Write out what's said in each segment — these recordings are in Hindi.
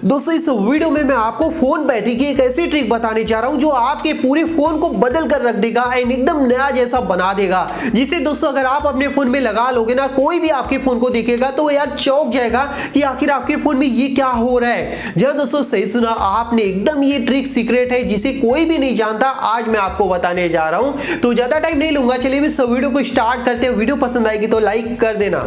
दोस्तों इस वीडियो में मैं आपको फोन बैटरी की एक ऐसी ट्रिक बताने जा रहा हूं जो आपके पूरे फोन को बदल कर रख देगा एंड एकदम नया जैसा बना देगा। जिसे दोस्तों अगर आप अपने फोन में लगा लोगे ना, कोई भी आपके फोन को देखेगा तो यार चौंक जाएगा कि आखिर आपके फोन में ये क्या हो रहा है। जी दोस्तों सही सुना आपने, एकदम ये ट्रिक सीक्रेट है जिसे कोई भी नहीं जानता। आज मैं आपको बताने जा रहा हूं, तो ज्यादा टाइम नहीं लूंगा, चलिए इस वीडियो को स्टार्ट करते हैं। वीडियो पसंद आएगी तो लाइक कर देना।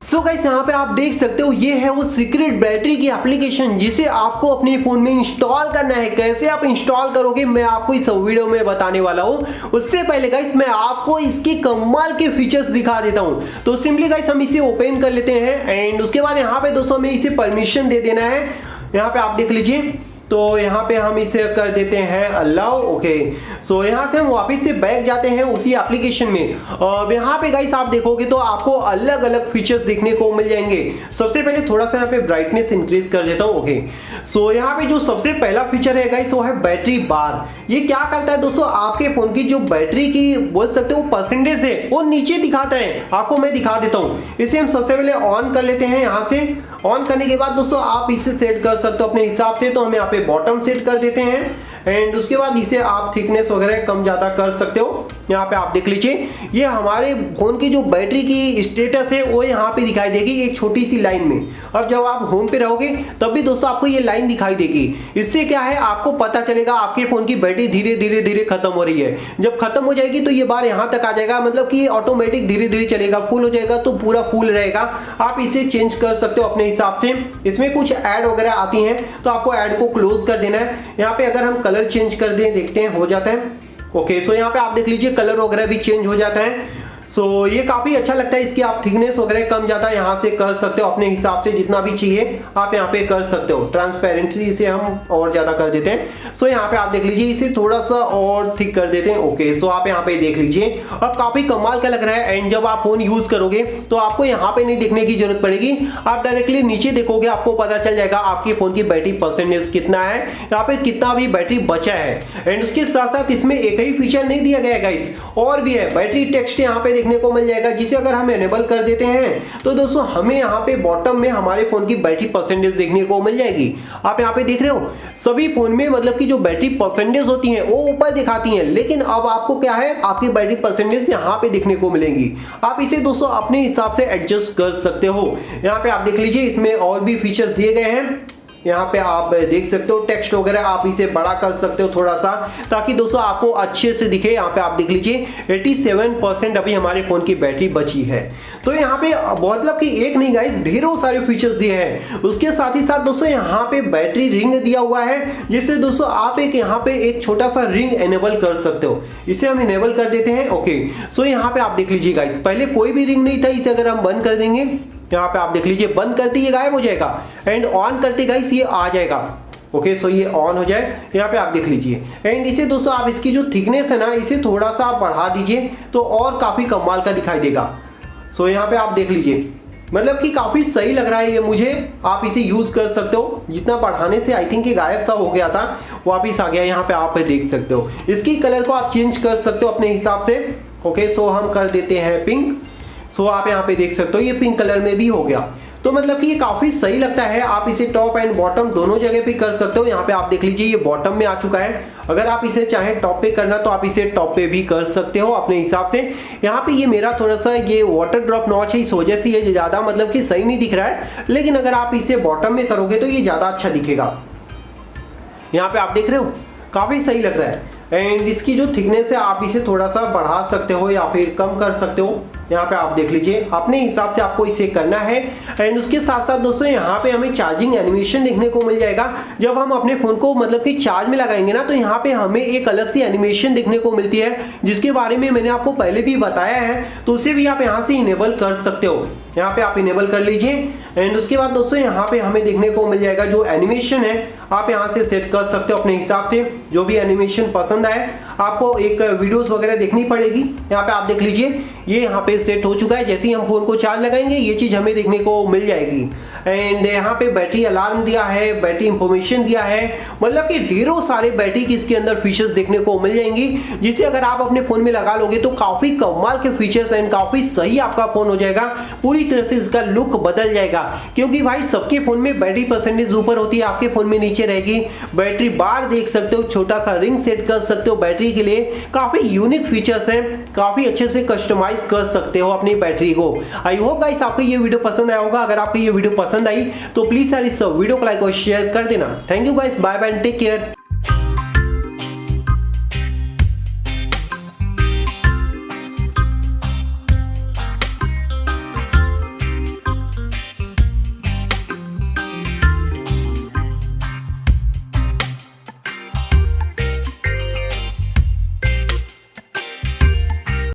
सो गाइस यहाँ पे आप देख सकते हो ये है वो सीक्रेट बैटरी की एप्लीकेशन जिसे आपको अपने फोन में इंस्टॉल करना है। कैसे आप इंस्टॉल करोगे मैं आपको इस वीडियो में बताने वाला हूँ। उससे पहले गाइस मैं आपको इसके कमाल के फीचर्स दिखा देता हूँ। तो सिंपली गाइस हम इसे ओपन कर लेते हैं एंड उसके बाद यहाँ पे दोस्तों हमें इसे परमिशन दे देना है। यहाँ पे आप देख लीजिए, तो यहाँ पे हम इसे कर देते हैं अलाउ। ओके, सो यहाँ से हम वापस से बैक जाते हैं उसी एप्लीकेशन में। अब यहाँ पे गाइस आप देखोगे तो आपको अलग अलग फीचर्स देखने को मिल जाएंगे। सबसे पहले थोड़ा सा यहाँ पे ब्राइटनेस इंक्रीज कर देता हूँ। ओके, सो यहाँ पे जो सबसे पहला फीचर है गाइस वो है बैटरी बार। ये क्या करता है दोस्तों, आपके फोन की जो बैटरी की बोल सकते हो परसेंटेज है वो नीचे दिखाता है। आपको मैं दिखा देता हूँ। इसे हम सबसे पहले ऑन कर लेते हैं। यहाँ से ऑन करने के बाद दोस्तों आप इसे सेट कर सकते हो अपने हिसाब से। तो हम यहाँ पे बॉटम सेट कर देते हैं एंड उसके बाद इसे आप थिकनेस वगैरह कम ज़्यादा कर सकते हो। यहाँ पे आप देख लीजिए ये हमारे फोन की जो बैटरी की स्टेटस है वो यहाँ पे दिखाई देगी एक छोटी सी लाइन में। और जब आप होम पे रहोगे तब भी दोस्तों आपको ये लाइन दिखाई देगी। इससे क्या है, आपको पता चलेगा आपके फोन की बैटरी धीरे धीरे धीरे खत्म हो रही है। जब खत्म हो जाएगी तो ये बार यहाँ तक आ जाएगा, मतलब कि ऑटोमेटिक धीरे धीरे चलेगा। फुल हो जाएगा तो पूरा फुल रहेगा। आप इसे चेंज कर सकते हो अपने हिसाब से। इसमें कुछ ऐड वगैरह आती हैं तो आपको ऐड को क्लोज कर देना है। यहाँ पे अगर हम कलर चेंज कर दें, देखते हैं हो जाता है। ओके, सो यहाँ पे आप देख लीजिए कलर वगैरह भी चेंज हो जाता है। सो ये काफ़ी अच्छा लगता है। इसकी आप थिकनेस वगैरह कम ज़्यादा यहाँ से कर सकते हो अपने हिसाब से, जितना भी चाहिए आप यहाँ पे कर सकते हो। ट्रांसपेरेंसी इसे हम और ज़्यादा कर देते हैं। सो यहाँ पे आप देख लीजिए इसे थोड़ा सा और थिक कर देते हैं। ओके, सो आप यहाँ पे देख लीजिए अब काफ़ी कमाल का लग रहा है। एंड जब आप फोन यूज़ करोगे तो आपको यहाँ पे नहीं देखने की जरूरत पड़ेगी, आप डायरेक्टली नीचे देखोगे, आपको पता चल जाएगा आपके फोन की बैटरी परसेंटेज कितना है, यहाँ पे कितना भी बैटरी बचा है। एंड उसके साथ साथ इसमें एक ही फीचर नहीं दिया गया है गाइस, और भी है। बैटरी टेक्स्ट यहाँ पे देखने को मिल जाएगा, जिसे अगर हम एनेबल कर देते हैं तो दोस्तों हमें यहाँ पे बॉटम में हमारे फोन की बैटरी परसेंटेज देखने को मिल जाएगी। आप यहाँ पे देख रहे हो सभी फोन में मतलब कि जो बैटरी परसेंटेज होती है वो ऊपर दिखाती हैं, लेकिन अब आपको क्या है, आपकी बैटरी परसेंटेज यहाँ पे देखने को मिलेंगी। आप इसे दोस्तों अपने हिसाब से एडजस्ट कर सकते हो। यहाँ पे आप देख लीजिए इसमें और भी फीचर्स दिए गए हैं। यहाँ पे आप देख सकते हो टेक्स्ट वगैरह आप इसे बड़ा कर सकते हो थोड़ा सा, ताकि दोस्तों आपको अच्छे से दिखे। यहाँ पे आप देख लीजिए 87% अभी हमारे फोन की बैटरी बची है। तो यहाँ पे मतलब कि एक नहीं गाइस, ढेरों सारे फीचर्स दिए हैं। उसके साथ ही साथ दोस्तों यहाँ पे बैटरी रिंग दिया हुआ है, जिससे दोस्तों आप एक यहाँ पे एक छोटा सा रिंग एनेबल कर सकते हो। इसे हम एनेबल कर देते हैं। ओके, सो यहाँ पे आप देख लीजिए गाइस पहले कोई भी रिंग नहीं था। इसे अगर हम बंद कर देंगे, यहाँ पे आप देख लीजिए बंद करते ये गायब हो जाएगा एंड ऑन करते गाइस ये आ जाएगा। ओके, सो ये ऑन हो जाए, यहाँ पे आप देख लीजिए। एंड इसे दोस्तों आप इसकी जो थिकनेस है ना, इसे थोड़ा सा आप बढ़ा दीजिए तो और काफ़ी कमाल का दिखाई देगा। सो यहाँ पे आप देख लीजिए मतलब कि काफ़ी सही लग रहा है ये मुझे। आप इसे यूज़ कर सकते हो। जितना बढ़ाने से आई थिंक ये गायब सा हो गया था, वापिस आ गया। यहाँ पे आप देख सकते हो इसकी कलर को आप चेंज कर सकते हो अपने हिसाब से। ओके, सो हम कर देते हैं पिंक। सो आप यहाँ पे देख सकते हो ये पिंक कलर में भी हो गया। तो मतलब कि ये काफ़ी सही लगता है। आप इसे टॉप एंड बॉटम दोनों जगह पे कर सकते हो। यहाँ पे आप देख लीजिए ये बॉटम में आ चुका है। अगर आप इसे चाहें टॉप पे करना तो आप इसे टॉप पे भी कर सकते हो अपने हिसाब से। यहाँ पे ये मेरा थोड़ा सा ये वाटर ड्रॉप नॉच है, इस वजह से ये ज़्यादा मतलब कि सही नहीं दिख रहा है, लेकिन अगर आप इसे बॉटम में करोगे तो ये ज़्यादा अच्छा दिखेगा। यहाँ पे आप देख रहे हो काफ़ी सही लग रहा है। एंड इसकी जो थिकनेस है आप इसे थोड़ा सा बढ़ा सकते हो या फिर कम कर सकते हो। यहाँ पे आप देख लीजिए अपने हिसाब से आपको इसे करना है। एंड उसके साथ साथ दोस्तों यहाँ पे हमें चार्जिंग एनिमेशन देखने को मिल जाएगा। जब हम अपने फ़ोन को मतलब कि चार्ज में लगाएंगे ना, तो यहाँ पे हमें एक अलग सी एनिमेशन देखने को मिलती है, जिसके बारे में मैंने आपको पहले भी बताया है। तो उसे भी आप यहाँ से इनेबल कर सकते हो। यहाँ पे आप इनेबल कर लीजिए। एंड उसके बाद दोस्तों यहाँ पे हमें देखने को मिल जाएगा जो एनिमेशन है आप यहाँ से सेट कर सकते हो अपने हिसाब से। जो भी एनिमेशन पसंद आए आपको एक वीडियोस वगैरह देखनी पड़ेगी। यहाँ पे आप देख लीजिए ये यहाँ पे सेट हो चुका है। जैसे ही हम फोन को चार्ज लगाएंगे ये चीज हमें देखने को मिल जाएगी। एंड यहाँ पे बैटरी अलार्म दिया है, बैटरी इंफॉर्मेशन दिया है, मतलब कि ढेरों सारे बैटरी की इसके अंदर फीचर्स देखने को मिल जाएंगी, जिसे अगर आप अपने फोन में लगा लोगे तो काफी कमाल के फीचर्स एंड काफी सही आपका फोन हो जाएगा। पूरी तरह से इसका लुक बदल जाएगा, क्योंकि भाई सबके फोन में बैटरी परसेंटेज ऊपर होती है, आपके फोन में नीचे रहेगी। बैटरी बार देख सकते हो, छोटा सा रिंग सेट कर सकते हो बैटरी के लिए। काफी यूनिक फीचर्स हैं, काफी अच्छे से कस्टमाइज कर सकते हो अपनी बैटरी को। आई होप गाइस आपको ये वीडियो पसंद आया होगा। अगर आपको ये वीडियो पसंद आई तो प्लीज यार इस वीडियो को लाइक और शेयर कर देना। Thank you guys, bye bye and take care.